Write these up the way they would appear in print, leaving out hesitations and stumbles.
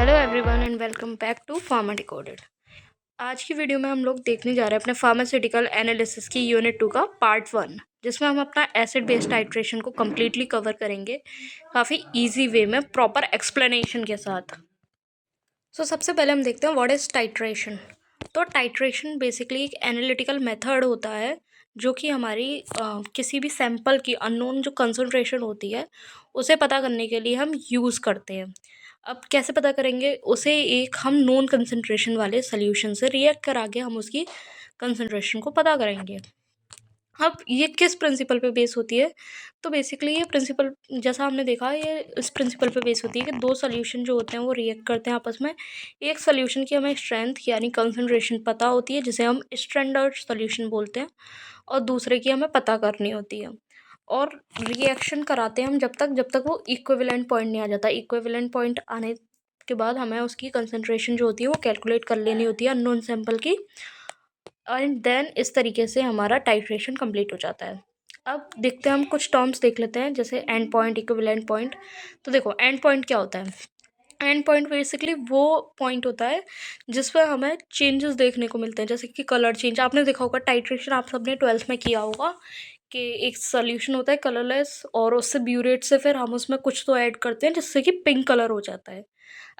Hello everyone and welcome back to pharma decoded. आज की video में हम लोग देखने जा रहे हैं अपने फार्मास्यूटिकल एनालिसिस की यूनिट 2 का पार्ट 1, जिसमें हम अपना एसिड बेस्ड टाइट्रेशन को कम्प्लीटली कवर करेंगे काफ़ी इजी वे में प्रॉपर एक्सप्लेनेशन के साथ। सबसे पहले हम देखते हैं व्हाट इज़ टाइट्रेशन। तो टाइट्रेशन बेसिकली एक एनालिटिकल मेथड होता है जो कि हमारी किसी भी सैंपल की अननोन जो कंसंट्रेशन होती है उसे पता करने के लिए हम यूज़ करते हैं। अब कैसे पता करेंगे उसे, एक हम नॉन कंसंट्रेशन वाले सोल्यूशन से रिएक्ट करा के हम उसकी कंसंट्रेशन को पता करेंगे। अब ये किस प्रिंसिपल पे बेस होती है? तो बेसिकली ये प्रिंसिपल, जैसा हमने देखा, ये इस प्रिंसिपल पे बेस होती है कि दो सोल्यूशन जो होते हैं वो रिएक्ट करते हैं आपस में। एक सोल्यूशन की हमें स्ट्रेंथ यानी कंसंट्रेशन पता होती है जिसे हम स्टैंडर्ड सोल्यूशन बोलते हैं, और दूसरे की हमें पता करनी होती है। और रिएक्शन कराते हैं हम जब तक वो इक्विवेलेंट पॉइंट नहीं आ जाता। इक्विवेलेंट पॉइंट आने के बाद हमें उसकी कंसंट्रेशन जो होती है वो कैलकुलेट कर लेनी होती है अननोन सैंपल की, एंड देन इस तरीके से हमारा टाइट्रेशन कंप्लीट हो जाता है। अब देखते हैं, हम कुछ टर्म्स देख लेते हैं जैसे एंड पॉइंट, इक्विवेलेंट पॉइंट। तो देखो, एंड पॉइंट क्या होता है? एंड पॉइंट बेसिकली वो पॉइंट होता है जिस पर हमें चेंजेस देखने को मिलते हैं, जैसे कि कलर चेंज। आपने देखा होगा टाइट्रेशन, आप सबने 12th में किया होगा कि एक सोल्यूशन होता है कलरलेस, और उससे ब्यूरेट से फिर हम उसमें कुछ तो ऐड करते हैं जिससे कि पिंक कलर हो जाता है।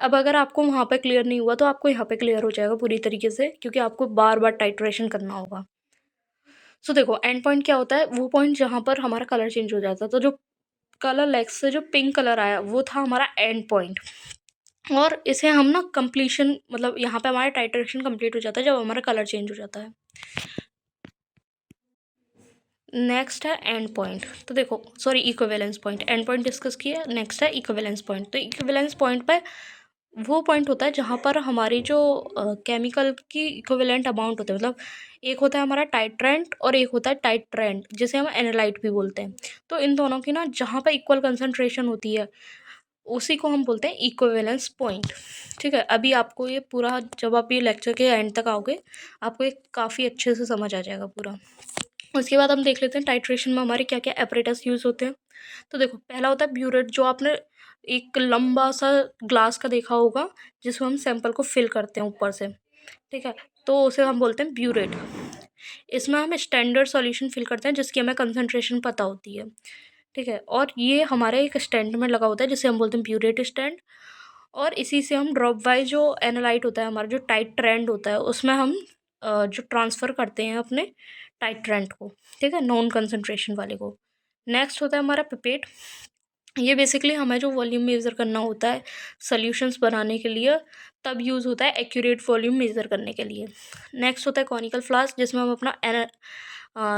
अब अगर आपको वहाँ पे क्लियर नहीं हुआ तो आपको यहाँ पे क्लियर हो जाएगा पूरी तरीके से, क्योंकि आपको बार बार टाइट्रेशन करना होगा। देखो, एंड पॉइंट क्या होता है? वो पॉइंट जहाँ पर हमारा कलर चेंज हो जाता है। तो जो कलर लेक्स से जो पिंक कलर आया वो था हमारा एंड पॉइंट, और इसे हम ना कंप्लीशन, मतलब यहाँ पे हमारा टाइट्रेशन कंप्लीट हो जाता है जब हमारा कलर चेंज हो जाता है। नेक्स्ट है एंड पॉइंट। तो देखो, sorry, equivalence point. And point discuss किया, नेक्स्ट है इक्विवेलेंस पॉइंट। तो इक्विवेलेंस पॉइंट पे वो पॉइंट होता है जहाँ पर हमारी जो केमिकल की इक्विवेलेंट अमाउंट होते हैं, मतलब एक होता है हमारा टाइट्रेंट और एक होता है टाइट्रेंट, जिसे हम एनालाइट भी बोलते हैं। तो इन दोनों की ना जहाँ पर इक्वल कंसंट्रेशन होती है उसी को हम बोलते हैं इक्विवेलेंस पॉइंट। ठीक है, अभी आपको ये पूरा, जब आप ये लेक्चर के एंड तक आओगे आपको ये काफ़ी अच्छे से समझ आ जाएगा पूरा। उसके बाद हम देख लेते हैं टाइट्रेशन में हमारे क्या क्या एपरेटस यूज़ होते हैं। तो देखो, पहला होता है ब्यूरेट, जो आपने एक लंबा सा ग्लास का देखा होगा जिसमें हम सैंपल को फिल करते हैं ऊपर से। ठीक है, तो उसे हम बोलते हैं ब्यूरेट। इसमें हम स्टैंडर्ड सॉल्यूशन फिल करते हैं जिसकी हमें कंसंट्रेशन पता होती है। ठीक है, और ये हमारे एक स्टैंड में लगा होता है जिसे हम बोलते हैं ब्यूरेट स्टैंड। और इसी से हम ड्रॉप वाइज जो एनालाइट होता है हमारा, जो टाइट ट्रेंड होता है, उसमें हम जो ट्रांसफ़र करते हैं अपने टाइट ट्रेंड को। ठीक है, नॉन कंसंट्रेशन वाले को। नेक्स्ट होता है हमारा पिपेट। ये बेसिकली हमें जो वॉल्यूम मेज़र करना होता है सॉल्यूशंस बनाने के लिए, तब यूज़ होता है एक्यूरेट वॉल्यूम मेज़र करने के लिए। नेक्स्ट होता है कॉनिकल फ्लास्क, जिसमें हम अपना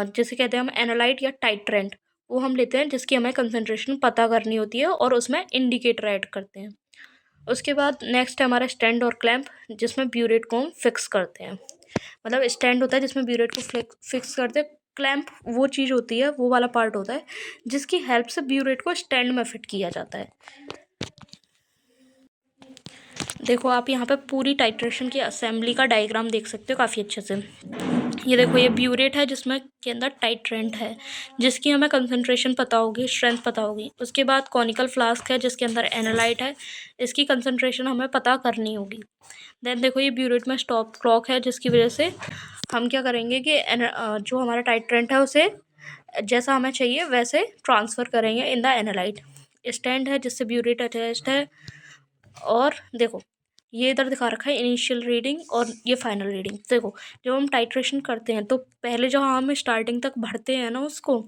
जिसे कहते हैं हम एनालाइट या टाइट्रेंट, वो हम लेते हैं जिसकी हमें कंसंट्रेशन पता करनी होती है, और उसमें इंडिकेटर ऐड करते हैं। उसके बाद नेक्स्ट है हमारा स्टैंड और क्लैंप, जिसमें ब्यूरेट को हम फिक्स करते हैं। मतलब स्टैंड होता है जिसमें ब्यूरेट को फिक्स करते हैं। क्लैंप वो चीज़ होती है, वो वाला पार्ट होता है जिसकी हेल्प से ब्यूरेट को स्टैंड में फिट किया जाता है। देखो, आप यहाँ पे पूरी टाइट्रेशन की असेंबली का डायग्राम देख सकते हो काफ़ी अच्छे से। ये देखो, ये ब्यूरेट है जिसमें के अंदर टाइट्रेंट है जिसकी हमें कंसंट्रेशन पता होगी, स्ट्रेंथ पता होगी। उसके बाद कॉनिकल फ्लास्क है जिसके अंदर एनालाइट है, इसकी कंसंट्रेशन हमें पता करनी होगी। देन देखो, ये ब्यूरेट में स्टॉप क्लॉक है जिसकी वजह से हम क्या करेंगे कि जो हमारा टाइट्रेंट है उसे जैसा हमें चाहिए वैसे ट्रांसफ़र करेंगे इन द एनालाइट। स्टैंड है जिससे ब्यूरेट अटैच्ड है। और देखो, ये इधर दिखा रखा है इनिशियल रीडिंग और ये फाइनल रीडिंग। देखो, जब हम टाइट्रेशन करते हैं तो पहले जो हम स्टार्टिंग तक भरते हैं ना उसको,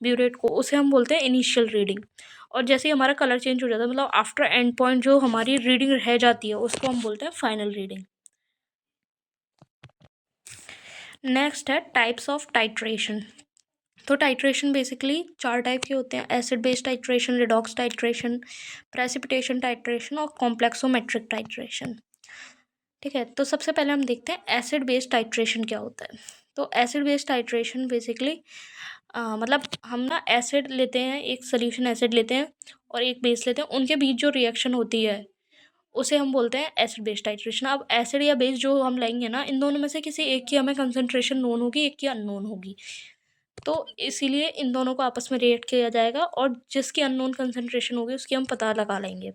ब्यूरेट को, उसे हम बोलते हैं इनिशियल रीडिंग। और जैसे ही हमारा कलर चेंज हो जाता है, मतलब आफ्टर एंड पॉइंट जो हमारी रीडिंग रह जाती है, उसको हम बोलते हैं फाइनल रीडिंग। नेक्स्ट है टाइप्स ऑफ टाइट्रेशन। तो टाइट्रेशन बेसिकली 4 टाइप के होते हैं: acid based titration, redox titration, precipitation titration और कॉम्प्लेक्सोमेट्रिक टाइट्रेशन। ठीक है, तो सबसे पहले हम देखते हैं एसिड बेस्ड टाइट्रेशन क्या होता है। तो एसिड बेस्ड टाइट्रेशन बेसिकली मतलब हम ना एसिड लेते हैं, एक सोल्यूशन एसिड लेते हैं और एक बेस लेते हैं, उनके बीच जो रिएक्शन होती है उसे हम बोलते हैं एसिड बेस्ड टाइट्रेशन। अब एसिड या बेस जो हम लेंगे ना, इन दोनों में से किसी एक की हमें कंसंट्रेशन नोन होगी, एक की अननोन होगी। तो इसीलिए इन दोनों को आपस में रिएक्ट किया जाएगा, और जिसकी अननोन कंसंट्रेशन होगी उसकी हम पता लगा लेंगे।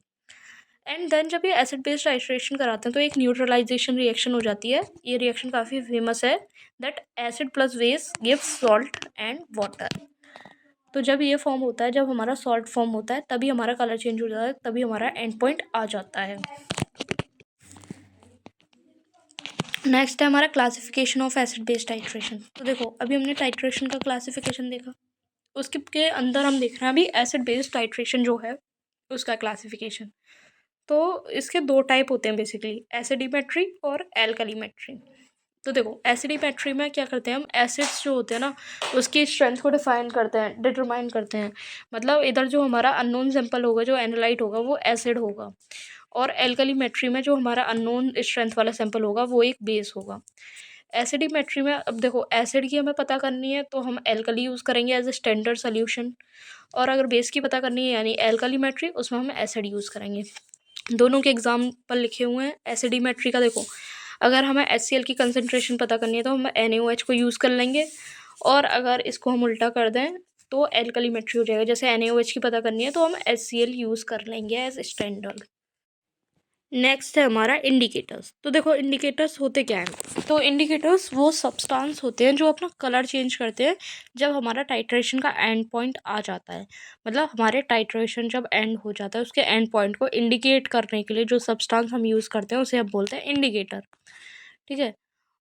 एंड देन जब ये एसिड बेस्ड टाइट्रेशन कराते हैं तो एक न्यूट्रलाइजेशन रिएक्शन हो जाती है। ये रिएक्शन काफ़ी फेमस है, that acid plus base gives salt and water. तो जब ये फॉर्म होता है, जब हमारा सॉल्ट फॉर्म होता है, तभी हमारा कलर चेंज हो जाता है, तभी हमारा एंड पॉइंट आ जाता है। नेक्स्ट है हमारा classification of acid based titration. तो देखो अभी हमने टाइट्रेशन का क्लासिफिकेशन देखा, उसके के अंदर हम देख रहे हैं अभी एसिड बेस्ड टाइट्रेशन जो है उसका क्लासिफिकेशन। तो इसके दो टाइप होते हैं बेसिकली, एसिडिमेट्री और एल्कलीमेट्री। तो देखो एसिडिमेट्री में क्या करते हैं हम, एसिड्स जो होते हैं ना उसकी स्ट्रेंथ को डिफाइन करते हैं, डिटरमाइन करते हैं। मतलब इधर जो हमारा अननोन सैंपल होगा, जो एनालाइट होगा, वो एसिड होगा, और एल्कलीमेट्री में जो हमारा अननोन स्ट्रेंथ वाला सैंपल होगा वो एक बेस होगा। एसिडिमेट्री में अब देखो एसिड की हमें पता करनी है तो हम एल्कली यूज़ करेंगे एज ए स्टैंडर्ड सोल्यूशन, और अगर बेस की पता करनी है यानी एल्कलीमेट्री, उसमें हम एसिड यूज़ करेंगे। दोनों के एग्जाम्पल लिखे हुए हैं। एसिडिमेट्री का देखो, अगर हमें HCl की कंसनट्रेशन पता करनी है तो हम NaOH को यूज़ कर लेंगे, और अगर इसको हम उल्टा कर दें तो एल्कलीमेट्री हो जाएगा। जैसे NaOH की पता करनी है तो हम HCl यूज़ कर लेंगे एज स्टैंडर्ड। नेक्स्ट है हमारा इंडिकेटर्स। तो देखो इंडिकेटर्स होते क्या हैं, तो इंडिकेटर्स वो सब्सटेंस होते हैं जो अपना कलर चेंज करते हैं जब हमारा टाइट्रेशन का एंड पॉइंट आ जाता है। मतलब हमारे टाइट्रेशन जब एंड हो जाता है, उसके एंड पॉइंट को इंडिकेट करने के लिए जो सब्सटेंस हम यूज़ करते हैं उसे हम बोलते हैं इंडिकेटर। ठीक है।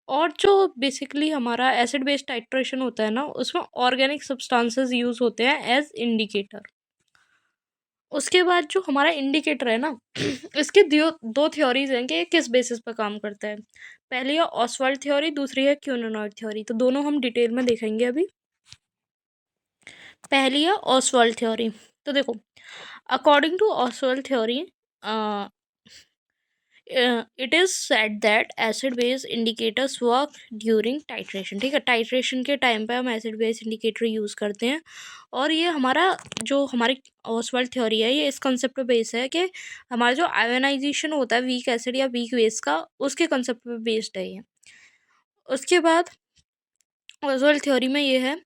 और जो बेसिकली हमारा एसिड बेस्ड टाइट्रेशन होता है ना, उसमें ऑर्गेनिक सब्सटेंसेस यूज़ होते हैं एज इंडिकेटर। उसके बाद जो हमारा इंडिकेटर है ना इसके दो थ्योरीज हैं कि ये किस बेसिस पर काम करता है। पहली है ऑसवाल्ड थ्योरी, दूसरी है क्यूनोनॉइड थ्योरी। तो दोनों हम डिटेल में देखेंगे अभी। पहली है ऑसवाल्ड थ्योरी। तो देखो according to Ostwald theory it is said that acid base indicators work during titration. ठीक है, टाइट्रेशन के टाइम पे हम एसिड बेस इंडिकेटर यूज़ करते हैं, और ये हमारा जो हमारी ऑसवाल्ड थ्योरी है ये इस कंसेप्ट पे बेस्ड है कि हमारा जो आयोनाइजेशन होता है वीक एसिड या वीक बेस का, उसके कंसेप्ट पे बेस्ड है ये। उसके बाद ऑसवाल्ड थ्योरी में ये है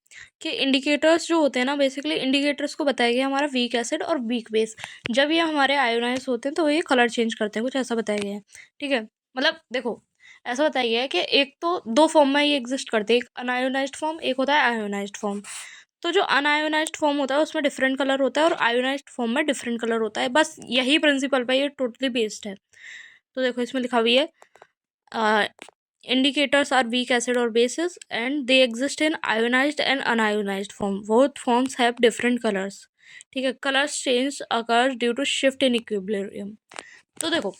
कि इंडिकेटर्स जो होते हैं ना, बेसिकली इंडिकेटर्स को बताया गया हमारा वीक एसिड और वीक बेस, जब ये हमारे आयोनाइज होते हैं तो ये कलर चेंज करते हैं, कुछ ऐसा बताया गया है। ठीक है, मतलब देखो ऐसा बताया गया है कि एक तो दो फॉर्म में ये एग्जिस्ट करते हैं, एक अनआयोनाइज्ड फॉर्म, एक होता है आयोनाइज्ड फॉर्म। तो जो अनआयोनाइज्ड फॉर्म होता है उसमें डिफरेंट कलर होता है, और आयोनाइज्ड फॉर्म में डिफरेंट कलर होता है। बस यही प्रिंसिपल पर ये टोटली बेस्ड है। तो देखो इसमें लिखा हुआ है indicators are weak acid or bases and they exist in ionized and unionized form. Both forms have different colors. ठीक है, colors change occurs due to shift in equilibrium. तो देखो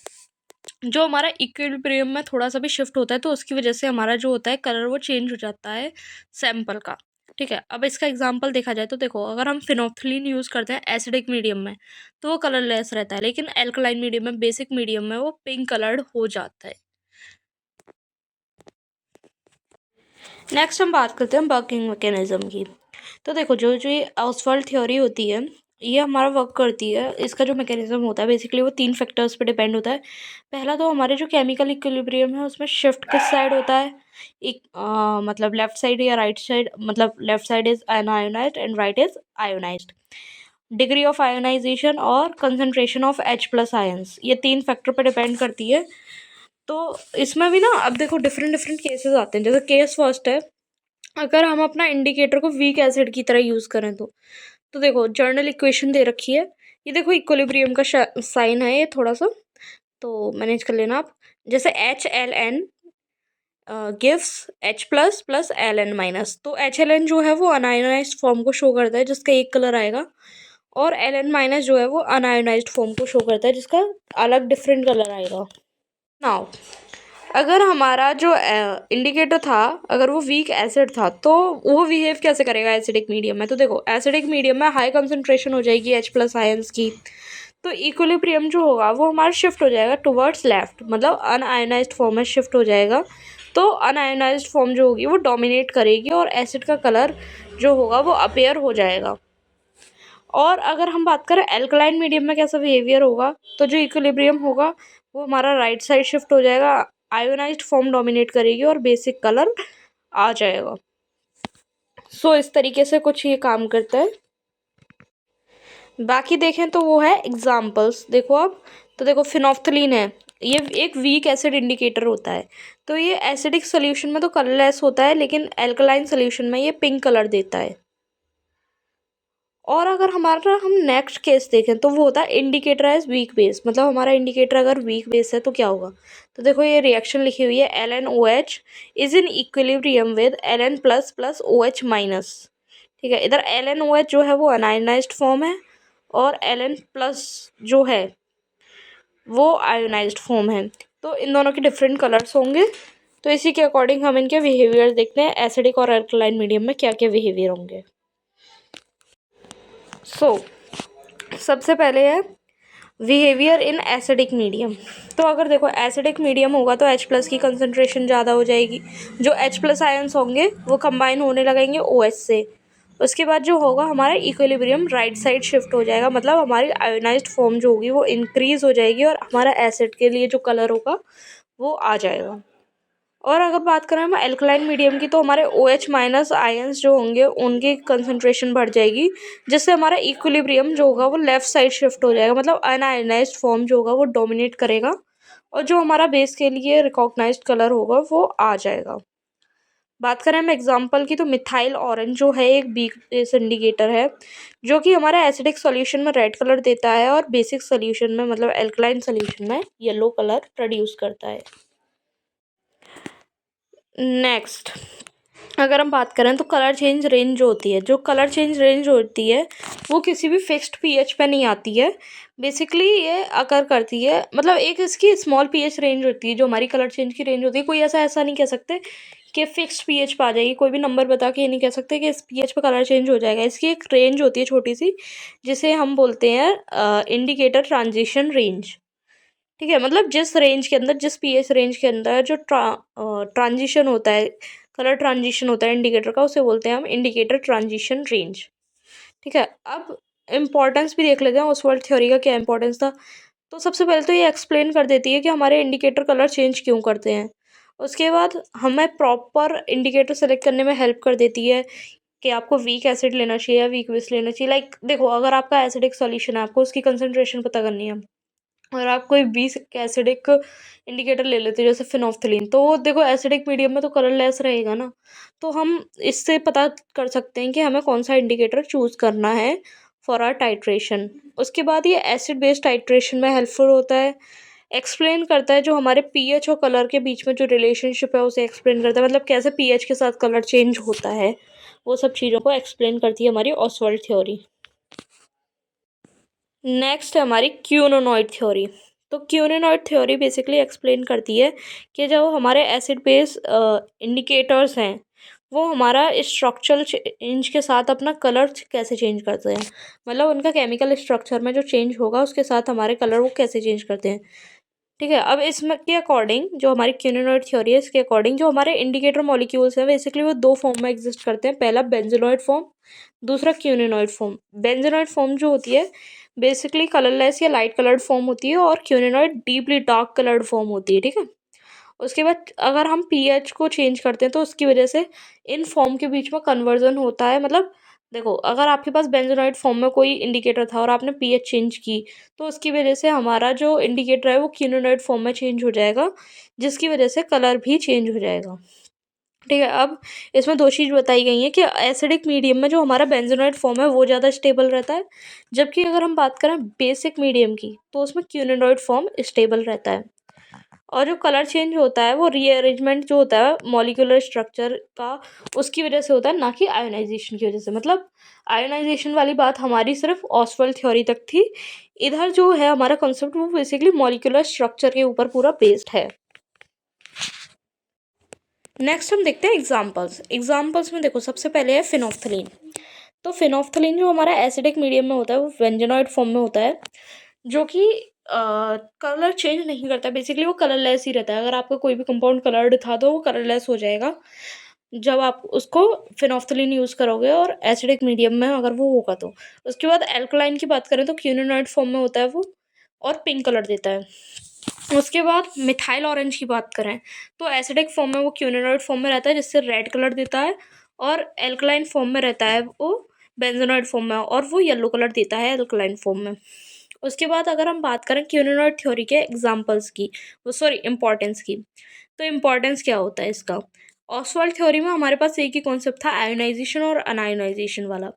जो हमारा इक्विलिब्रियम में थोड़ा सा भी शिफ्ट होता है तो उसकी वजह से हमारा जो होता है कलर वो चेंज हो जाता है सैंपल का। ठीक है, अब इसका एग्जांपल देखा जाए तो देखो अगर हम फिनोल्फथलीन यूज़ करते हैं एसिडिक मीडियम में तो वो कलरलेस रहता है, लेकिन एल्कलाइन मीडियम में, बेसिक मीडियम में वो पिंक कलर्ड हो जाता है। नेक्स्ट हम बात करते हैं वर्किंग मैकेनिज्म की। तो देखो जो जो ये ऑसवाल्ड थ्योरी होती है ये हमारा वर्क करती है, इसका जो मैकेनिज्म होता है बेसिकली वो 3 फैक्टर्स पे डिपेंड होता है। पहला तो हमारे जो केमिकल इक्विलिब्रियम है उसमें शिफ्ट किस साइड होता है, एक मतलब लेफ्ट साइड या राइट साइड, मतलब left side is unionised and right is ionised. Degree of ionisation और कंसनट्रेशन ऑफ H+ आयंस, ये 3 फैक्टर पे डिपेंड करती है। तो इसमें भी ना अब देखो डिफरेंट डिफरेंट केसेस आते हैं। जैसे केस फर्स्ट है, अगर हम अपना इंडिकेटर को वीक एसिड की तरह यूज़ करें तो देखो जर्नल इक्वेशन दे रखी है, ये देखो इक्विलिब्रियम का साइन है ये थोड़ा सा, तो मैनेज कर लेना आप। जैसे HLN गिव्स H+ + LN-, तो HLN जो है वो अनायोनाइज्ड फॉर्म को शो करता है जिसका एक कलर आएगा, और LN- जो है वो अनायोनाइज्ड फॉर्म को शो करता है जिसका अलग डिफरेंट कलर आएगा। नाउ अगर हमारा जो इंडिकेटर था अगर वो वीक एसिड था तो वो बिहेव कैसे करेगा एसिडिक मीडियम में। तो देखो एसिडिक मीडियम में हाई कंसंट्रेशन हो जाएगी H+ आयंस की, तो इक्विलिब्रियम जो होगा वो हमारा शिफ्ट हो जाएगा टुवर्ड्स लेफ्ट, मतलब अनआयोनाइज्ड फॉर्म में शिफ्ट हो जाएगा। तो अनआयोनाइज्ड फॉर्म जो होगी वो डोमिनेट करेगी और एसिड का कलर जो होगा वो अपीयर हो जाएगा। और अगर हम बात करें एल्कलाइन मीडियम में कैसा बिहेवियर होगा, तो जो इक्विलिब्रियम होगा वो हमारा राइट साइड शिफ्ट हो जाएगा, आयोनाइज्ड फॉर्म डोमिनेट करेगी और बेसिक कलर आ जाएगा। सो इस तरीके से कुछ ये काम करता है। बाकी देखें तो वो है एग्जाम्पल्स। देखो अब तो देखो फिनोफ्थलीन है, ये एक वीक एसिड इंडिकेटर होता है। तो ये एसिडिक सोल्यूशन में तो कलरलेस होता है, लेकिन एल्कलाइन सोल्यूशन में ये पिंक कलर देता है। और अगर हमारा हम नेक्स्ट केस देखें तो वो होता है इंडिकेटर एज वीक बेस, मतलब हमारा इंडिकेटर अगर वीक बेस है तो क्या होगा। तो देखो ये रिएक्शन लिखी हुई है, LnOH is in equilibrium with Ln plus plus OH minus. ठीक है, इधर LnOH जो है वो अनायनाइज्ड फॉर्म है और Ln प्लस जो है वो आयोनाइज्ड फॉर्म है। तो इन दोनों के डिफरेंट कलर्स होंगे। तो इसी के अकॉर्डिंग हम इनके बिहेवियर देखते हैं, एसिडिक और अल्कलाइन मीडियम में क्या क्या बिहेवियर होंगे। सबसे पहले है बिहेवियर इन एसिडिक मीडियम। तो अगर देखो एसिडिक मीडियम होगा तो H+ की कंसनट्रेशन ज़्यादा हो जाएगी, जो H+ आयंस होंगे वो कंबाइन होने लगेंगे OH से। उसके बाद जो होगा हमारा इक्विलिब्रियम राइट साइड शिफ्ट हो जाएगा, मतलब हमारी आयोनाइज्ड फॉर्म जो होगी वो इंक्रीज हो जाएगी और हमारा एसिड के लिए जो कलर होगा वो आ जाएगा। और अगर बात करें हम एल्कलाइन मीडियम की, तो हमारे OH- आयंस जो होंगे उनकी कंसंट्रेशन बढ़ जाएगी, जिससे हमारा इक्विलिब्रियम जो होगा वो लेफ्ट साइड शिफ्ट हो जाएगा, मतलब अनआयनाइज्ड फॉर्म जो होगा वो डोमिनेट करेगा और जो हमारा बेस के लिए रिकॉग्नाइज्ड कलर होगा वो आ जाएगा। बात करें हम एग्जाम्पल की, तो मिथाइल ऑरेंज जो है एक वीक बेस इंडिकेटर है, जो कि हमारे एसिडिक सॉल्यूशन में रेड कलर देता है और बेसिक सॉल्यूशन में मतलब एल्कलाइन सॉल्यूशन में येलो कलर प्रोड्यूस करता है। नेक्स्ट अगर हम बात करें तो कलर चेंज रेंज जो होती है, जो कलर चेंज रेंज होती है वो किसी भी फिक्स्ड पीएच पे नहीं आती है। बेसिकली ये अकर करती है, मतलब एक इसकी स्मॉल पीएच रेंज होती है जो हमारी कलर चेंज की रेंज होती है। कोई ऐसा नहीं कह सकते कि फिक्स्ड पीएच पे आ जाएगी, कोई भी नंबर बता के ये नहीं कह सकते कि इस पीएच पे कलर चेंज हो जाएगा। इसकी एक रेंज होती है छोटी सी, जिसे हम बोलते हैं इंडिकेटर ट्रांजिशन रेंज। ठीक है, मतलब जिस रेंज के अंदर, जिस पीएच रेंज के अंदर जो ट्रांजिशन होता है, कलर ट्रांजिशन होता है इंडिकेटर का, उसे बोलते हैं हम इंडिकेटर ट्रांजिशन रेंज। ठीक है, अब इम्पोर्टेंस भी देख लेते हैं ऑसवाल्ड थ्योरी का क्या इंपॉर्टेंस था। तो सबसे पहले तो ये एक्सप्लेन कर देती है कि हमारे इंडिकेटर कलर चेंज क्यों करते हैं। उसके बाद हमें प्रॉपर इंडिकेटर सेलेक्ट करने में हेल्प कर देती है कि आपको वीक एसिड लेना चाहिए या वीक बेस लेना चाहिए। लाइक देखो, अगर आपका एसिडिक सॉल्यूशन है, आपको उसकी कंसंट्रेशन पता करनी है और आप कोई 20 एसिडिक इंडिकेटर ले लेते हो जैसे फिनोफ्थलीन, तो वो देखो एसिडिक मीडियम में तो कलरलेस रहेगा ना। तो हम इससे पता कर सकते हैं कि हमें कौन सा इंडिकेटर चूज करना है फॉर आर टाइट्रेशन। उसके बाद ये एसिड बेस्ड टाइट्रेशन में हेल्पफुल होता है, एक्सप्लेन करता है जो हमारे पीएच और कलर के बीच में जो रिलेशनशिप है उसे एक्सप्लेन करता है, मतलब कैसे पीएच के साथ कलर चेंज होता है, वो सब चीज़ों को एक्सप्लेन करती है हमारी ऑसवाल्ड थ्योरी। नेक्स्ट है हमारी क्यूनोनॉइड थ्योरी। तो क्यूनोनॉइड थ्योरी बेसिकली एक्सप्लेन करती है कि जो हमारे एसिड बेस इंडिकेटर्स हैं वो हमारा स्ट्रक्चरल चेंज के साथ अपना कलर कैसे चेंज करते हैं, मतलब उनका केमिकल स्ट्रक्चर में जो चेंज होगा उसके साथ हमारे कलर वो कैसे चेंज करते हैं। ठीक है, अब इसमें के अकॉर्डिंग जो हमारी क्यूनोनॉइड थ्योरी है, इसके अकॉर्डिंग जो हमारे इंडिकेटर मॉलिक्यूल्स हैं बेसिकली वो दो फॉर्म में एग्जिस्ट करते हैं। पहला बेंजोनॉइड फॉर्म, दूसरा क्यूनोनॉइड फॉर्म। बेंजोनॉइड फॉर्म जो होती है बेसिकली कलरलेस या लाइट कलर्ड फॉर्म होती है और क्यूनोनॉइड डीपली डार्क कलर्ड फॉर्म होती है। ठीक है, उसके बाद अगर हम पीएच को चेंज करते हैं तो उसकी वजह से इन फॉर्म के बीच में कन्वर्जन होता है। मतलब देखो, अगर आपके पास बेंजोनॉइड फॉर्म में कोई इंडिकेटर था और आपने पीएच चेंज की, तो उसकी वजह से हमारा जो इंडिकेटर है वो क्यूनोनॉइड फॉर्म में चेंज हो जाएगा, जिसकी वजह से कलर भी चेंज हो जाएगा। ठीक है, अब इसमें दो चीज़ बताई गई हैं कि एसिडिक मीडियम में जो हमारा बेंजोनॉइड फॉर्म है वो ज़्यादा स्टेबल रहता है, जबकि अगर हम बात करें बेसिक मीडियम की तो उसमें क्यूनोनॉइड फॉर्म स्टेबल रहता है। और जो कलर चेंज होता है वो रीअरेंजमेंट जो होता है मॉलिक्यूलर स्ट्रक्चर का, उसकी वजह से होता है, ना कि आयोनाइजेशन की वजह से। मतलब आयोनाइजेशन वाली बात हमारी सिर्फ ऑसवाल्ड थ्योरी तक थी, इधर जो है हमारा कॉन्सेप्ट वो बेसिकली मॉलिक्यूलर स्ट्रक्चर के ऊपर पूरा बेस्ड है। नेक्स्ट हम देखते हैं एग्जाम्पल्स में देखो, सबसे पहले है फिनोफ्थलीन। तो फिनोफ्थलीन जो हमारा एसिडिक मीडियम में होता है वो बेंजोनॉइड फॉर्म में होता है, जो कि कलर चेंज नहीं करता, बेसिकली वो कलरलेस ही रहता है। अगर आपका कोई भी कंपाउंड कलर्ड था तो वो कलरलेस हो जाएगा जब आप उसको फिनोफ्थलीन यूज़ करोगे और एसिडिक मीडियम में अगर वो होगा तो। उसके बाद एल्कलाइन की बात करें तो क्यूनोनॉइड फॉर्म में होता है वो और पिंक कलर देता है। उसके बाद मिथाइल ऑरेंज की बात करें तो एसिडिक फॉर्म में वो क्यूनोनॉइड फॉर्म में रहता है जिससे रेड कलर देता है, और एल्कलाइन फॉर्म में रहता है वो बेंजोनॉइड फॉर्म में और वो येलो कलर देता है एल्कलाइन फॉर्म में। उसके बाद अगर हम बात करें क्यूनोनॉइड थ्योरी के एग्जांपल्स की, वो सॉरी इम्पोर्टेंस की, तो इम्पोर्टेंस क्या होता है इसका। ऑसवाल्ड थ्योरी में हमारे पास एक ही कॉन्सेप्ट था, आयोनाइजेशन और अनायोनाइजेशन वाला।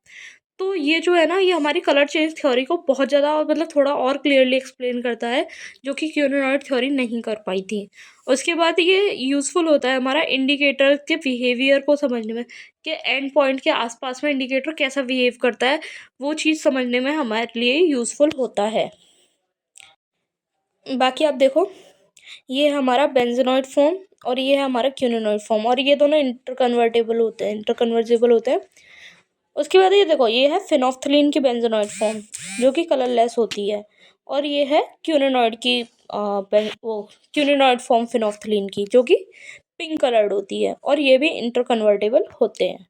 तो ये जो है ना, ये हमारी कलर चेंज थ्योरी को बहुत ज़्यादा मतलब थोड़ा और क्लियरली एक्सप्लेन करता है, जो कि क्यूनोनॉइड थ्योरी नहीं कर पाई थी। उसके बाद ये यूज़फुल होता है हमारा इंडिकेटर के बिहेवियर को समझने में, कि एंड पॉइंट के आसपास में इंडिकेटर कैसा बिहेव करता है, वो चीज़ समझने में हमारे लिए यूज़फुल होता है। बाकी आप देखो, ये हमारा बेंजोनॉइड फॉर्म और ये है हमारा क्यूनोनॉइड फॉर्म, और ये दोनों इंटरकन्वर्टेबल होते हैं। उसके बाद ये देखो, ये है फिनोफ्थलीन की बेंजोनॉइड फॉर्म, जो कि कलरलेस होती है, और ये है क्यूनोनॉइड की वो क्यूनोनॉइड फॉर्म फिनोफ्थलीन की, जो कि पिंक कलर्ड होती है, और ये भी इंटरकन्वर्टेबल होते हैं।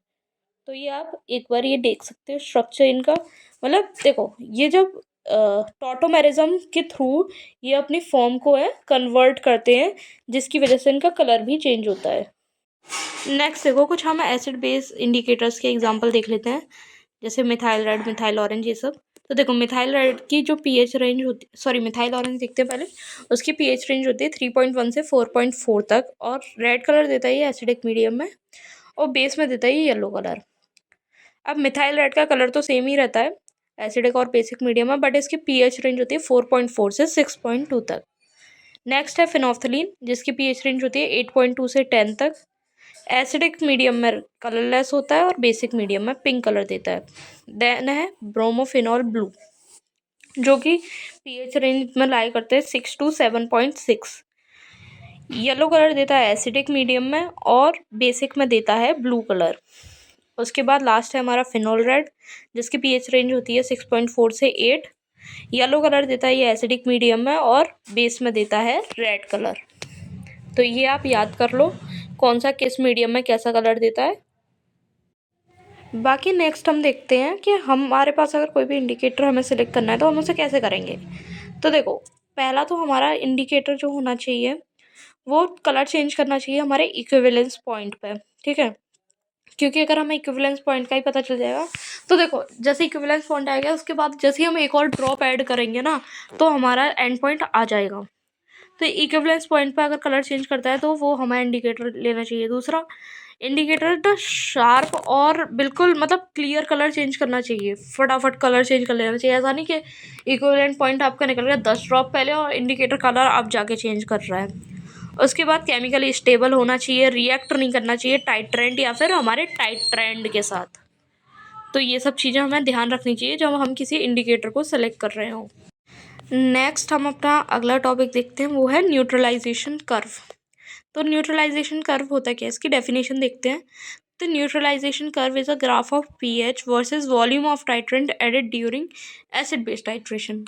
तो ये आप एक बार ये देख सकते हो स्ट्रक्चर इनका। मतलब देखो, ये जब टॉटोमेरिज्म के थ्रू ये अपनी फॉर्म को है कन्वर्ट करते हैं, जिसकी वजह से इनका कलर भी चेंज होता है। नेक्स्ट देखो, कुछ हम एसिड बेस इंडिकेटर्स के एग्जांपल देख लेते हैं, जैसे मिथाइल रेड, मिथाइल ऑरेंज, ये सब। तो देखो, मिथाइल रेड की जो पीएच रेंज होती, सॉरी मिथाइल ऑरेंज देखते हैं पहले। उसकी पीएच रेंज होती है 3.1 से 4.4 तक, और रेड कलर देता है ये एसिडिक मीडियम में, और बेस में देता है ये येलो कलर। अब मिथाइल रेड का कलर तो सेम ही रहता है एसिडिक और बेसिक मीडियम में, बट इसकी पीएच रेंज होती है 4.4 से 6.2 तक। नेक्स्ट है फिनोफ्थलीन, जिसकी पीएच रेंज होती है 8.2 से 10 तक। एसिडिक मीडियम में कलरलेस होता है और बेसिक मीडियम में पिंक कलर देता है। देन है ब्रोमोफिनॉल ब्लू, जो कि पीएच रेंज में लाई करते हैं 6 to 7.6। येलो कलर देता है एसिडिक मीडियम में, और बेसिक में देता है ब्लू कलर। उसके बाद लास्ट है हमारा फिनोल रेड, जिसकी पीएच रेंज होती है 6.4 से 8। येलो कलर देता है ये एसिडिक मीडियम में, और बेस में देता है रेड कलर। तो ये आप याद कर लो कौन सा किस मीडियम में कैसा कलर देता है। बाकी नेक्स्ट हम देखते हैं कि हमारे पास अगर कोई भी इंडिकेटर हमें सिलेक्ट करना है तो हम उसे कैसे करेंगे। तो देखो, पहला तो हमारा इंडिकेटर जो होना चाहिए वो कलर चेंज करना चाहिए हमारे इक्विवेलेंस पॉइंट पे, ठीक है। क्योंकि अगर हमें इक्विवेलेंस पॉइंट का ही पता चल जाएगा, तो देखो जैसे इक्विवेलेंस पॉइंट आएगा उसके बाद जैसे ही हम एक और ड्रॉप ऐड करेंगे ना, तो हमारा एंड पॉइंट आ जाएगा। तो इक्विवेलेंस पॉइंट पर अगर कलर चेंज करता है तो वो हमें इंडिकेटर लेना चाहिए। दूसरा, इंडिकेटर तो शार्प और बिल्कुल मतलब क्लियर कलर चेंज करना चाहिए, फटाफट कलर चेंज कर लेना चाहिए। ऐसा नहीं कि इक्विवेलेंट पॉइंट आपका निकल गया 10 ड्रॉप पहले और इंडिकेटर कलर आप जाके चेंज कर रहा है। उसके बाद केमिकली स्टेबल होना चाहिए, रिएक्ट नहीं करना चाहिए टाइट ट्रेंड या फिर हमारे टाइट ट्रेंड के साथ। तो ये सब चीज़ें हमें ध्यान रखनी चाहिए जब हम किसी इंडिकेटर को सेलेक्ट कर रहे हों। नेक्स्ट हम अपना अगला टॉपिक देखते हैं, वो है न्यूट्रलाइजेशन कर्व। तो न्यूट्रलाइजेशन कर्व होता क्या है, इसकी डेफिनेशन देखते हैं। तो neutralisation curve is a graph of pH versus volume of titrant added during acid based titration.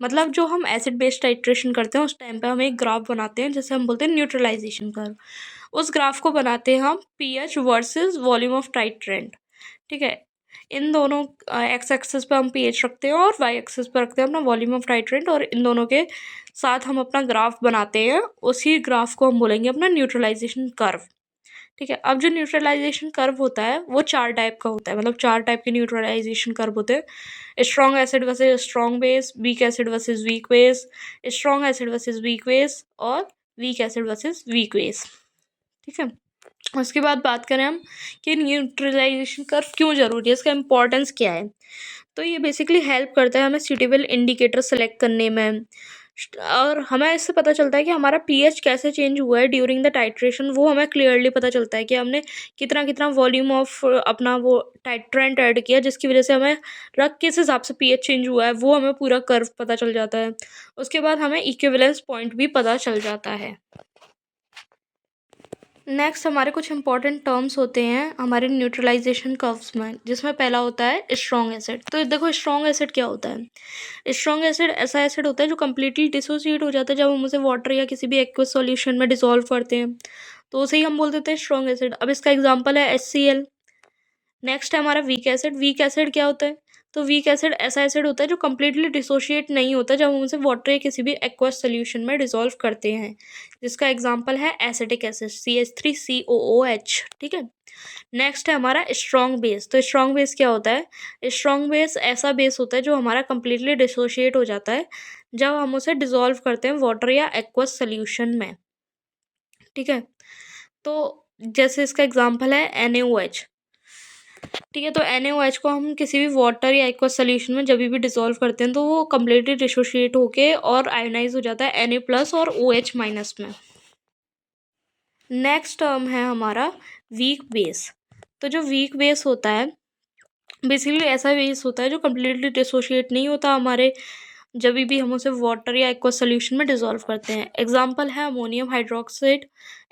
मतलब जो हम एसिड बेस्ड टाइट्रेशन करते हैं उस टाइम पे हम एक ग्राफ बनाते हैं, जैसे हम बोलते हैं न्यूट्रलाइजेशन कर्व। उस ग्राफ को बनाते हैं हम pH versus volume of titrant, ठीक है। इन दोनों एक्स एक्सिस पे हम पीएच रखते हैं और वाई एक्सिस पे रखते हैं अपना वॉल्यूम ऑफ टाइट्रेंट, और इन दोनों के साथ हम अपना ग्राफ बनाते हैं। उसी ग्राफ को हम बोलेंगे अपना न्यूट्रलाइजेशन कर्व, ठीक है। अब जो न्यूट्रलाइजेशन कर्व होता है वो 4 टाइप का होता है, मतलब 4 टाइप के न्यूट्रलाइजेशन कर्व होते हैं। Strong acid versus strong base, weak acid versus weak base, strong acid versus weak base, और weak acid versus weak base, ठीक है। उसके बाद बात करें हम कि न्यूट्रलाइजेशन कर्व क्यों ज़रूरी है, इसका इंपॉर्टेंस क्या है। तो ये बेसिकली हेल्प करता है हमें सूटेबल इंडिकेटर सेलेक्ट करने में, और हमें इससे पता चलता है कि हमारा पीएच कैसे चेंज हुआ है ड्यूरिंग द टाइट्रेशन। वो हमें क्लियरली पता चलता है कि हमने कितना कितना वॉल्यूम ऑफ अपना वो टाइट्रेंट ऐड किया, जिसकी वजह से हमें रख किस हिसाब से पीएच चेंज हुआ है वो हमें पूरा कर्व पता चल जाता है। उसके बाद हमें इक्विवेलेंस पॉइंट भी पता चल जाता है। नेक्स्ट हमारे कुछ इंपॉर्टेंट टर्म्स होते हैं हमारे न्यूट्रलाइजेशन कर्व्स में, जिसमें पहला होता है स्ट्रॉन्ग एसिड। तो देखो, स्ट्रॉन्ग एसिड क्या होता है। स्ट्रॉन्ग एसिड ऐसा एसिड होता है जो कम्प्लीटली डिसोसिएट हो जाता है जब हम उसे वाटर या किसी भी एक्वस सॉल्यूशन में डिसॉल्व करते हैं, तो उसे ही हम बोल देते हैं स्ट्रॉन्ग एसिड। अब इसका एग्जाम्पल है HCl। नेक्स्ट है हमारा वीक एसिड। वीक एसिड क्या होता है, तो वीक एसिड ऐसा एसिड होता है जो कम्प्लीटली डिसोशिएट नहीं होता जब हम उसे वाटर या किसी भी एक्वस सोल्यूशन में डिसॉल्व करते हैं, जिसका एग्जांपल है एसिटिक एसिड CH3COOH। ठीक है। नेक्स्ट है हमारा स्ट्रॉन्ग बेस। तो स्ट्रॉन्ग बेस क्या होता है? स्ट्रॉन्ग बेस ऐसा बेस होता है जो हमारा कम्प्लीटली डिसोशिएट हो जाता है जब हम उसे डिसॉल्व करते हैं वाटर या एक्वस सोल्यूशन में। ठीक है। तो जैसे इसका एग्जांपल है NaOH। ठीक है। तो NaOH को हम किसी भी वाटर या एक्वस सोल्यूशन में जब भी डिसॉल्व करते हैं तो वो कम्प्लीटली डिसोशिएट होके और आयोनाइज हो जाता है Na+ और OH- में। नेक्स्ट टर्म है हमारा वीक बेस। तो जो वीक बेस होता है बेसिकली ऐसा बेस होता है जो कम्प्लीटली डिसोशिएट नहीं होता हमारे जब भी हम उसे वाटर या एक्वा सोल्यूशन में डिसॉल्व करते हैं। एग्जांपल है अमोनियम हाइड्रोक्साइड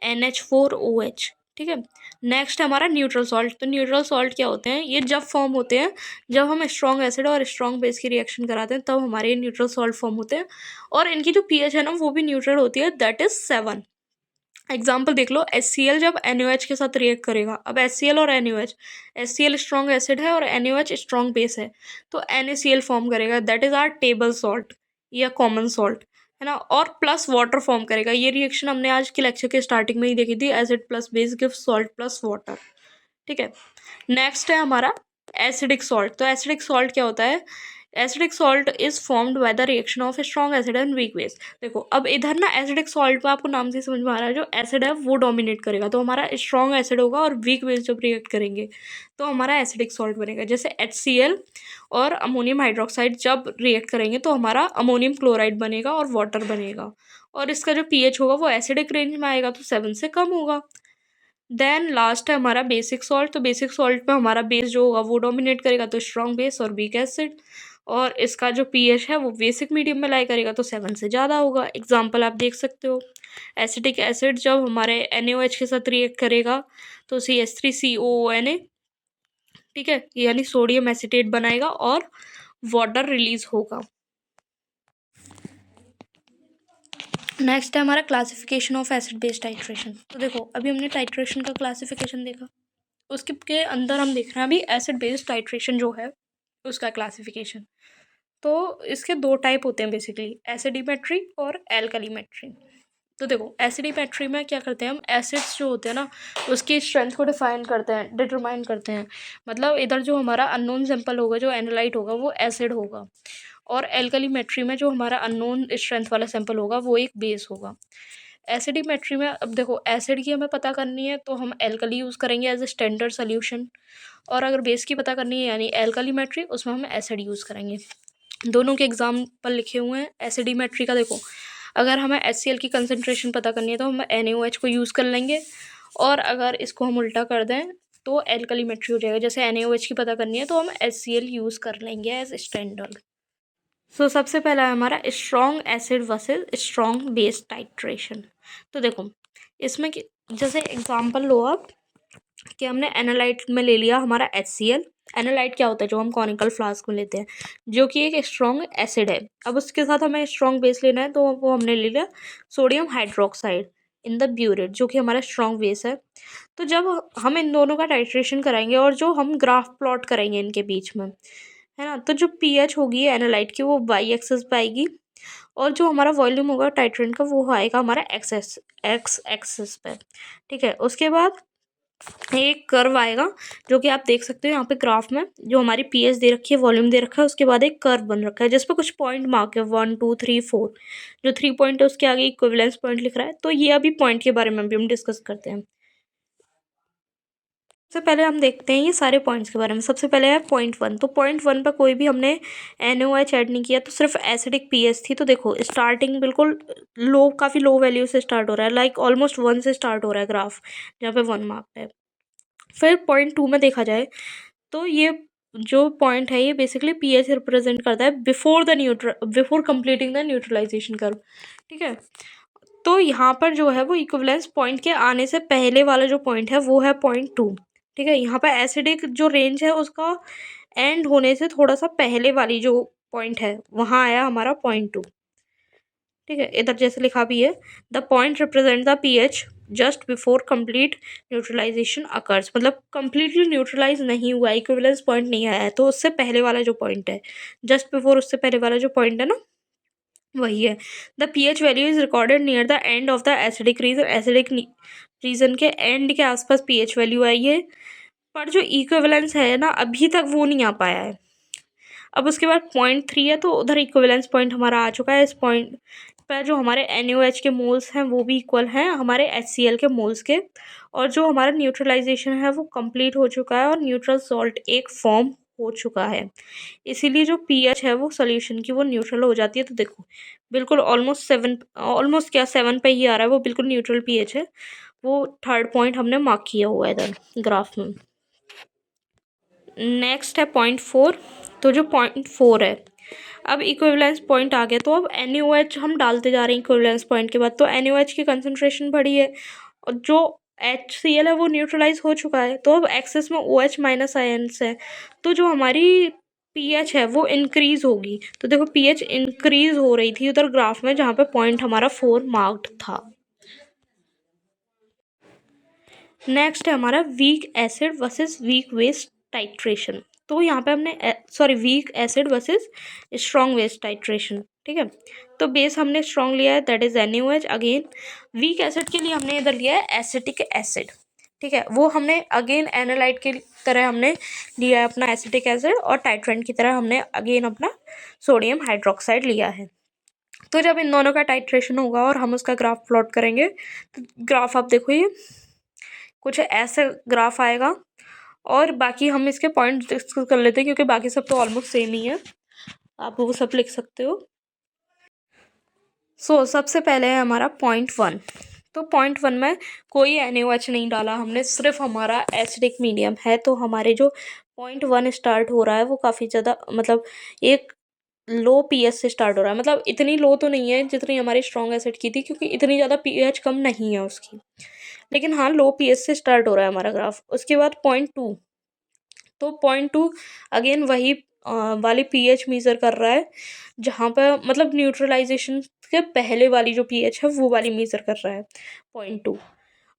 NH4OH। ठीक है। नेक्स्ट है हमारा न्यूट्रल सॉल्ट। तो न्यूट्रल सॉल्ट क्या होते हैं? ये जब फॉर्म होते हैं जब हम स्ट्रॉन्ग एसिड और स्ट्रॉन्ग बेस की रिएक्शन कराते हैं तब हमारे न्यूट्रल सॉल्ट फॉर्म होते हैं और इनकी जो pH है ना वो भी न्यूट्रल होती है, दैट इज 7। एग्जाम्पल देख लो, HCl जब NaOH के साथ रिएक्ट करेगा। अब HCl और NaOH, HCl स्ट्रॉन्ग एसिड है और NaOH स्ट्रॉन्ग बेस है तो NaCl फॉर्म करेगा, that is our table salt या कॉमन सॉल्ट, है ना। और प्लस वाटर फॉर्म करेगा। ये रिएक्शन हमने आज के लेक्चर के स्टार्टिंग में ही देखी थी, acid plus base give salt plus water. ठीक है। नेक्स्ट है हमारा एसिडिक सॉल्ट। तो एसिडिक सॉल्ट क्या होता है? Acidic salt is formed by the reaction of strong acid and weak base. देखो अब इधर ना एसिडिक सॉल्ट में आपको नाम से समझ में आ रहा है जो एसिड है वो डोमिनेट करेगा तो हमारा स्ट्रॉन्ग एसिड होगा और वीक बेस जब रिएक्ट करेंगे तो हमारा एसिडिक सॉल्ट बनेगा। जैसे HCl और अमोनियम हाइड्रोक्साइड जब रिएक्ट करेंगे तो हमारा अमोनियम क्लोराइड बनेगा और वाटर बनेगा और इसका जो pH होगा वो एसिडिक रेंज में आएगा तो 7 से कम होगा। देन लास्ट है हमारा बेसिक सॉल्ट। तो बेसिक सॉल्ट में हमारा बेस जो होगा वो डोमिनेट करेगा तो स्ट्रॉन्ग बेस और वीक एसिड, और इसका जो pH है वो बेसिक मीडियम में लाई करेगा तो 7 से ज़्यादा होगा। एग्जाम्पल आप देख सकते हो, एसिटिक एसिड जब हमारे NaOH के साथ रिएक्ट करेगा तो CH3COONA, ठीक है, यानी सोडियम एसिटेट बनाएगा और वाटर रिलीज होगा। नेक्स्ट है हमारा classification of acid base titration. तो देखो अभी हमने टाइट्रेशन का क्लासिफिकेशन देखा, उसके के अंदर हम देख रहे हैं अभी एसिड बेस टाइट्रेशन जो है उसका क्लासिफिकेशन। तो इसके दो टाइप होते हैं बेसिकली, एसिडिमेट्री और एल्कलीमेट्री। तो देखो एसिडिमेट्री में क्या करते हैं हम, एसिड्स जो होते हैं ना उसकी स्ट्रेंथ को डिफाइन करते हैं, डिटरमाइन करते हैं। मतलब इधर जो हमारा अननोन सैंपल होगा जो एनालाइट होगा वो एसिड होगा, और एल्कलीमेट्री में जो हमारा अननोन स्ट्रेंथ वाला सैंपल होगा वो एक बेस होगा। एसिडिमेट्री में अब देखो एसिड की हमें पता करनी है तो हम एल्कली यूज़ करेंगे एज ए स्टैंडर्ड सोल्यूशन, और अगर बेस की पता करनी है यानी एल्कलीमेट्री उसमें हम एसिड यूज़ करेंगे। दोनों के एग्जाम्पल लिखे हुए हैं। एसिडिमेट्री का देखो, अगर हमें HCl की कंसनट्रेशन पता करनी है तो हम NaOH को यूज़ कर लेंगे, और अगर इसको हम उल्टा कर दें तो एल्कलीमेट्री हो जाएगा। जैसे NaOH की पता करनी है तो हम HCl यूज़ कर लेंगे एज स्टैंडर्ड। सो सबसे पहला है हमारा strong acid versus strong base titration. तो देखो इसमें जैसे एग्जांपल लो आप कि हमने एनालाइट में ले लिया हमारा HCl। एनालाइट क्या होता है? जो हम कॉनिकल फ्लास्क में लेते हैं, जो कि एक स्ट्रॉन्ग एसिड है। अब उसके साथ हमें स्ट्रॉन्ग बेस लेना है तो वो हमने ले लिया sodium hydroxide in the burette, जो कि हमारा स्ट्रॉन्ग बेस है। तो जब हम इन दोनों का टाइट्रेशन कराएंगे और जो हम ग्राफ प्लॉट करेंगे इनके बीच में, है ना, तो जो pH होगी एनालाइट की वो y एक्सेस पे आएगी, और जो हमारा वॉल्यूम होगा टाइट्रेंट का वो आएगा हमारा x एक्सेस पे। ठीक है। उसके बाद एक कर्व आएगा जो कि आप देख सकते हो यहाँ पे ग्राफ में, जो हमारी pH दे रखी है, वॉल्यूम दे रखा है, उसके बाद एक कर्व बन रखा है जिस पे कुछ पॉइंट मार्क है 1 2 3 4। जो 3 पॉइंट है उसके आगे इक्विवेलेंस पॉइंट लिख रहा है। तो ये अभी पॉइंट के बारे में भी हम डिस्कस करते हैं। सबसे पहले हम देखते हैं ये सारे पॉइंट्स के बारे में। सबसे पहले है पॉइंट 1। तो पॉइंट 1 पर कोई भी हमने NaOH ऐड नहीं किया, तो सिर्फ एसिडिक pH थी। तो देखो स्टार्टिंग बिल्कुल लो, काफ़ी लो वैल्यू से स्टार्ट हो रहा है, लाइक ऑलमोस्ट 1 से स्टार्ट हो रहा है ग्राफ, जहाँ पे 1 मार्क है। फिर पॉइंट 2 में देखा जाए तो ये जो पॉइंट है ये बेसिकली pH रिप्रेजेंट करता है before completing the neutralisation curve. ठीक है। तो यहाँ पर जो है वो इक्विवेलेंस पॉइंट के आने से पहले वाला जो पॉइंट है वो है पॉइंट 2। ठीक है। यहाँ पर एसिडिक जो रेंज है उसका एंड होने से थोड़ा सा पहले वाली जो पॉइंट है वहाँ आया हमारा पॉइंट 2। ठीक है। इधर जैसे लिखा भी है, the point represent the pH just before complete neutralisation occurs, मतलब कंप्लीटली न्यूट्रलाइज नहीं हुआ, इक्विवेलेंस पॉइंट नहीं आया है, तो उससे पहले वाला जो पॉइंट है, जस्ट बिफोर उससे पहले वाला जो पॉइंट है ना, वही है। The pH value is recorded near the end of the acidic region, acidic region के एंड के आसपास पीएच वैल्यू आई है, पर जो इक्विवेलेंस है ना अभी तक वो नहीं आ पाया है। अब उसके बाद पॉइंट 3 है, तो उधर इक्विवेलेंस पॉइंट हमारा आ चुका है। इस पॉइंट पर जो हमारे NaOH के मोल्स हैं वो भी इक्वल हैं हमारे HCl के मोल्स के, और जो हमारा न्यूट्रलाइजेशन है वो कंप्लीट हो चुका है और न्यूट्रल सॉल्ट एक फॉर्म हो चुका है। इसीलिए जो पीएच है वो सोल्यूशन की वो न्यूट्रल हो जाती है। तो देखो बिल्कुल ऑलमोस्ट क्या 7 पे ही आ रहा है, वो बिल्कुल न्यूट्रल पीएच है। वो थर्ड पॉइंट हमने मार्क किया हुआ है इधर ग्राफ में। नेक्स्ट है पॉइंट 4। तो जो पॉइंट 4 है, अब इक्विवेलेंस पॉइंट आ गया, तो अब NaOH हम डालते जा रहे हैं इक्विवेलेंस पॉइंट के बाद, तो NaOH की कंसंट्रेशन बढ़ी है और जो HCl है वो न्यूट्रलाइज हो चुका है, तो अब एक्सेस में OH माइनस आयन्स है, तो जो हमारी पीएच है वो इंक्रीज होगी। तो देखो पीएच इंक्रीज हो रही थी उधर ग्राफ में जहाँ पे पॉइंट हमारा 4 मार्क्ड था। नेक्स्ट है हमारा वीक एसिड वर्सेस वीक वेस्ट टाइट्रेशन। तो यहाँ पे हमने वीक एसिड वर्सेस स्ट्रॉन्ग वेस्ट टाइट्रेशन, ठीक है। तो बेस हमने स्ट्रॉन्ग लिया है, that is NaOH। Again weak acid के लिए हमने इधर लिया है एसिटिक एसिड, ठीक है। वो हमने अगेन एनालाइट की तरह हमने लिया है अपना एसिटिक एसिड, और टाइट्रेंट की तरह हमने अगेन अपना सोडियम हाइड्रोक्साइड लिया है। तो जब इन दोनों का टाइट्रेशन होगा और हम उसका ग्राफ प्लॉट करेंगे, तो ग्राफ आप देखो ये कुछ ऐसे ग्राफ आएगा, और बाकी हम इसके पॉइंट्स डिस्कस कर लेते हैं क्योंकि बाकी सब तो ऑलमोस्ट सेम ही है, आप वो सब लिख सकते हो। सबसे पहले है हमारा पॉइंट 1। तो पॉइंट 1 में कोई NaOH नहीं डाला हमने, सिर्फ हमारा एसिडिक मीडियम है। तो हमारे जो पॉइंट 1 स्टार्ट हो रहा है वो काफ़ी ज़्यादा, मतलब एक लो पीएच से स्टार्ट हो रहा है, मतलब इतनी लो तो नहीं है जितनी हमारी स्ट्रॉन्ग एसिड की थी, क्योंकि इतनी ज़्यादा पीएच कम नहीं है उसकी, लेकिन हाँ लो पीएच से स्टार्ट हो रहा है हमारा ग्राफ। उसके बाद पॉइंट 2, तो पॉइंट 2 अगेन वही वाली पीएच मेजर कर रहा है, जहाँ पे मतलब न्यूट्रलाइजेशन के पहले वाली जो पीएच है वो वाली मेजर कर रहा है पॉइंट 2।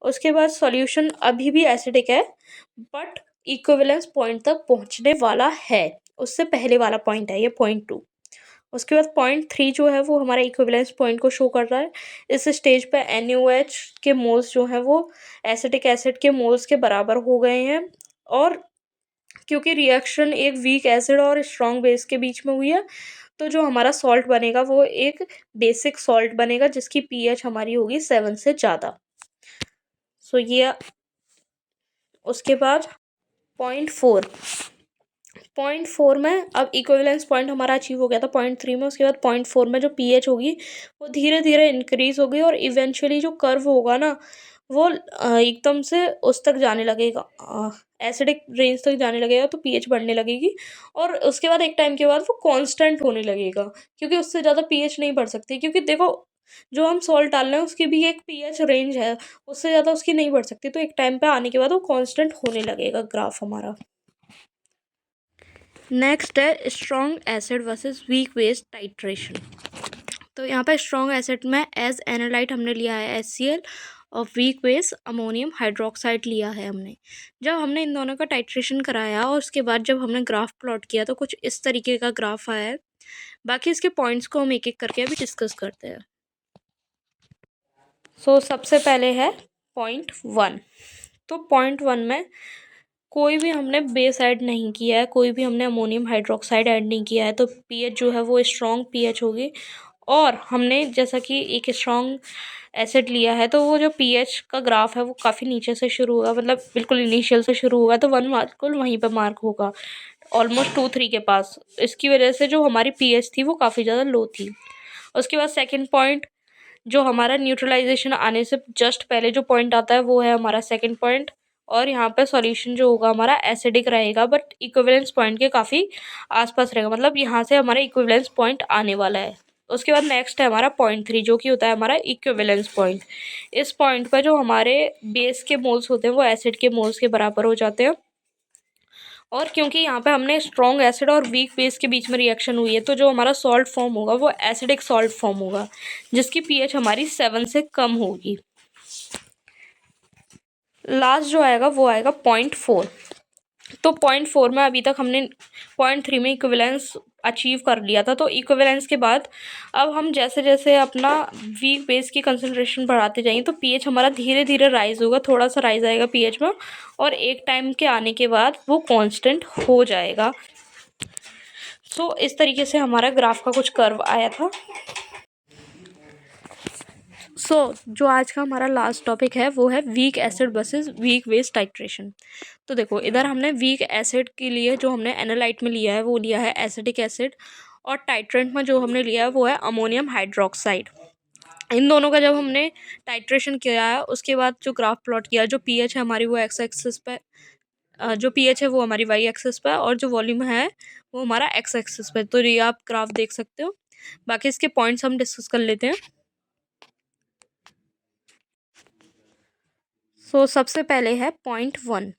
उसके बाद सॉल्यूशन अभी भी एसिडिक है, बट इक्विवेलेंस पॉइंट तक पहुँचने वाला है, उससे पहले वाला पॉइंट है ये पॉइंट 2। उसके बाद पॉइंट 3 जो है वो हमारे इक्विवेलेंस पॉइंट को शो कर रहा है। इस स्टेज पे NaOH के मोल्स जो हैं वो एसिटिक एसिड के मोल्स के बराबर हो गए हैं, और क्योंकि रिएक्शन एक वीक एसिड और स्ट्रॉन्ग बेस के बीच में हुई है, तो जो हमारा सॉल्ट बनेगा वो एक बेसिक सॉल्ट बनेगा जिसकी पीएच हमारी होगी 7 से ज़्यादा। ये उसके बाद पॉइंट 4 में अब इक्विवेलेंस पॉइंट हमारा अचीव हो गया था पॉइंट 3 में। उसके बाद पॉइंट 4 में जो पीएच होगी वो धीरे धीरे इंक्रीज होगी, और इवेंचुअली जो कर्व होगा ना वो एकदम से उस तक जाने लगेगा, एसिडिक रेंज तक जाने लगेगा, तो पीएच बढ़ने लगेगी, और उसके बाद एक टाइम के बाद वो कांस्टेंट होने लगेगा, क्योंकि उससे ज़्यादा पीएच नहीं बढ़ सकती, क्योंकि देखो जो हम सॉल्ट डाल रहे हैं उसकी भी एक पीएच रेंज है, उससे ज़्यादा उसकी नहीं बढ़ सकती। तो एक टाइम पे आने के बाद वो कांस्टेंट होने लगेगा ग्राफ हमारा। नेक्स्ट है स्ट्रॉन्ग एसिड वर्सेस वीक वेस्ट टाइट्रेशन। तो यहाँ पे स्ट्रॉन्ग एसिड में एज एनालाइट हमने लिया है HCl, और वीक वेस्ट अमोनियम हाइड्रोक्साइड लिया है हमने। जब हमने इन दोनों का टाइट्रेशन कराया और उसके बाद जब हमने ग्राफ प्लॉट किया तो कुछ इस तरीके का ग्राफ आया है। बाकी इसके पॉइंट्स को हम एक एक करके अभी डिस्कस करते हैं। सबसे पहले है पॉइंट 1। तो पॉइंट 1 में कोई भी हमने बेस ऐड नहीं किया है, कोई भी हमने अमोनियम हाइड्रोक्साइड ऐड नहीं किया है, तो पीएच जो है वो स्ट्रॉन्ग पीएच होगी। और हमने जैसा कि एक स्ट्रॉन्ग एसिड लिया है, तो वो जो पीएच का ग्राफ है वो काफ़ी नीचे से शुरू होगा, मतलब बिल्कुल इनिशियल से शुरू होगा, तो 1 बिल्कुल वहीं पर मार्क होगा ऑलमोस्ट 2-3 के पास। इसकी वजह से जो हमारी पीएच थी वो काफ़ी ज़्यादा लो थी। उसके बाद सेकेंड पॉइंट, जो हमारा न्यूट्रलाइजेशन आने से जस्ट पहले जो पॉइंट आता है वो है हमारा सेकेंड पॉइंट, और यहाँ पे सॉल्यूशन जो होगा हमारा एसिडिक रहेगा, बट इक्विवेलेंस पॉइंट के काफ़ी आसपास रहेगा, मतलब यहाँ से हमारा इक्विवेलेंस पॉइंट आने वाला है। उसके बाद नेक्स्ट है हमारा पॉइंट 3, जो कि होता है हमारा इक्विवेलेंस पॉइंट। इस पॉइंट पर जो हमारे बेस के मोल्स होते हैं वो एसिड के मोल्स के बराबर हो जाते हैं, और क्योंकि यहाँ पे हमने स्ट्रॉन्ग एसिड और वीक बेस के बीच में रिएक्शन हुई है, तो जो हमारा सॉल्ट फॉर्म होगा वो एसिडिक सॉल्ट फॉर्म होगा, जिसकी पीएच हमारी 7 से कम होगी। लास्ट जो आएगा वो आएगा 0.4। तो 0.4 में अभी तक हमने 0.3 में इक्विवेलेंस अचीव कर लिया था। तो इक्विवेलेंस के बाद अब हम जैसे जैसे अपना वीक बेस की कंसंट्रेशन बढ़ाते जाएंगे तो पीएच हमारा धीरे धीरे राइज होगा, थोड़ा सा राइज आएगा पीएच में, और एक टाइम के आने के बाद वो कांस्टेंट हो जाएगा। सो इस तरीके से हमारा ग्राफ का कुछ कर्व आया था। जो आज का हमारा लास्ट टॉपिक है वो है week acid versus weak base titration. तो देखो, इधर हमने वीक एसिड के लिए जो हमने एनालाइट में लिया है वो लिया है एसिटिक एसिड, और टाइट्रेंट में जो हमने लिया है वो है अमोनियम हाइड्रोक्साइड। इन दोनों का जब हमने टाइट्रेशन किया है उसके बाद जो ग्राफ प्लॉट किया, जो पीएच है हमारी वो एक्स एक्सिस पे, जो पीएच है वो हमारी वाई एक्सिस पे, और जो वॉल्यूम है वो हमारा एक्स एक्सिस पे। तो ये आप ग्राफ देख सकते हो। बाकी इसके पॉइंट्स हम डिस्कस कर लेते हैं। सबसे पहले है 0.1।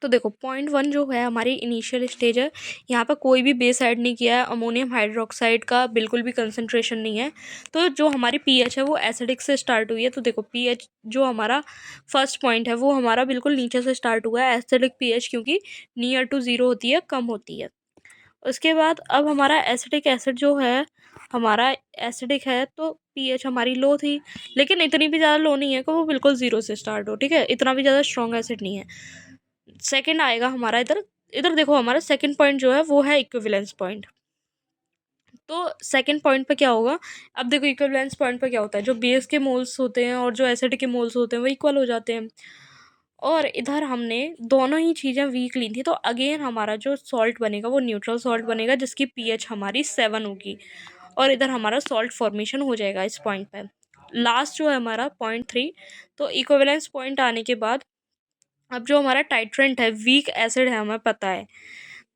तो देखो, 0.1 जो है हमारी इनिशियल स्टेज है। यहाँ पर कोई भी बेस ऐड नहीं किया है, अमोनियम हाइड्रोक्साइड का बिल्कुल भी कंसंट्रेशन नहीं है। तो जो हमारी पीएच है वो एसिडिक से स्टार्ट हुई है। तो देखो, पीएच जो हमारा फर्स्ट पॉइंट है वो हमारा बिल्कुल नीचे से स्टार्ट हुआ है, एसिडिक पीएच, क्योंकि नियर टू ज़ीरो होती है, कम होती है। उसके बाद अब हमारा एसिटिक एसिड जो है हमारा एसिडिक है, तो पीएच हमारी लो थी, लेकिन इतनी भी ज़्यादा लो नहीं है कि वो बिल्कुल ज़ीरो से स्टार्ट हो, ठीक है। इतना भी ज़्यादा स्ट्रॉन्ग एसिड नहीं है। सेकंड आएगा हमारा इधर। इधर देखो, हमारा सेकंड पॉइंट जो है वो है इक्विवेलेंस पॉइंट। तो सेकंड पॉइंट पे क्या होगा, अब देखो इक्विवेलेंस पॉइंट पे क्या होता है, जो बेस के मोल्स होते हैं और जो एसिड के मोल्स होते हैं वो इक्वल हो जाते हैं। और इधर हमने दोनों ही चीज़ें वीक ली थी, तो अगेन हमारा जो सॉल्ट बनेगा वो न्यूट्रल सॉल्ट बनेगा, जिसकी पीएच हमारी 7 होगी, और इधर हमारा सॉल्ट फॉर्मेशन हो जाएगा इस पॉइंट पे। लास्ट जो है हमारा 0.3। तो इक्विवेलेंस पॉइंट आने के बाद अब जो हमारा टाइट्रेंट है वीक एसिड है, हमें पता है,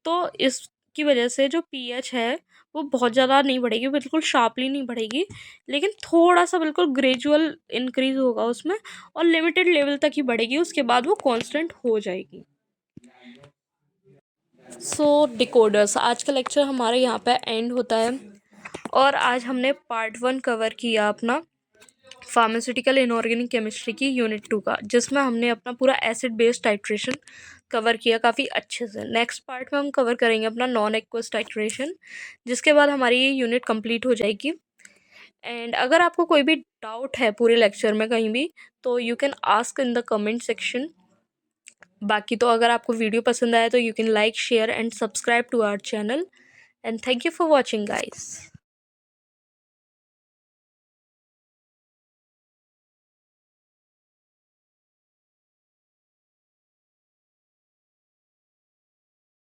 तो इसकी वजह से जो पीएच है वो बहुत ज़्यादा नहीं बढ़ेगी, बिल्कुल शार्पली नहीं बढ़ेगी, लेकिन थोड़ा सा बिल्कुल ग्रेजुअल इंक्रीज होगा उसमें, और लिमिटेड लेवल तक ही बढ़ेगी, उसके बाद वो कांस्टेंट हो जाएगी। डिकोडर्स, आज का लेक्चर हमारे यहाँ पे एंड होता है, और आज हमने पार्ट 1 कवर किया अपना फार्मास्यूटिकल इनऑर्गेनिक केमिस्ट्री की यूनिट 2 का, जिसमें हमने अपना पूरा एसिड बेस्ड टाइट्रेशन कवर किया काफ़ी अच्छे से। नेक्स्ट पार्ट में हम कवर करेंगे अपना नॉन एक्वस टाइट्रेशन, जिसके बाद हमारी ये यूनिट कंप्लीट हो जाएगी। एंड अगर आपको कोई भी डाउट है पूरे लेक्चर में कहीं भी, तो you can ask in the comment section. बाकी तो अगर आपको वीडियो पसंद आया तो you can like, share and subscribe to our channel, and thank you for watching guys.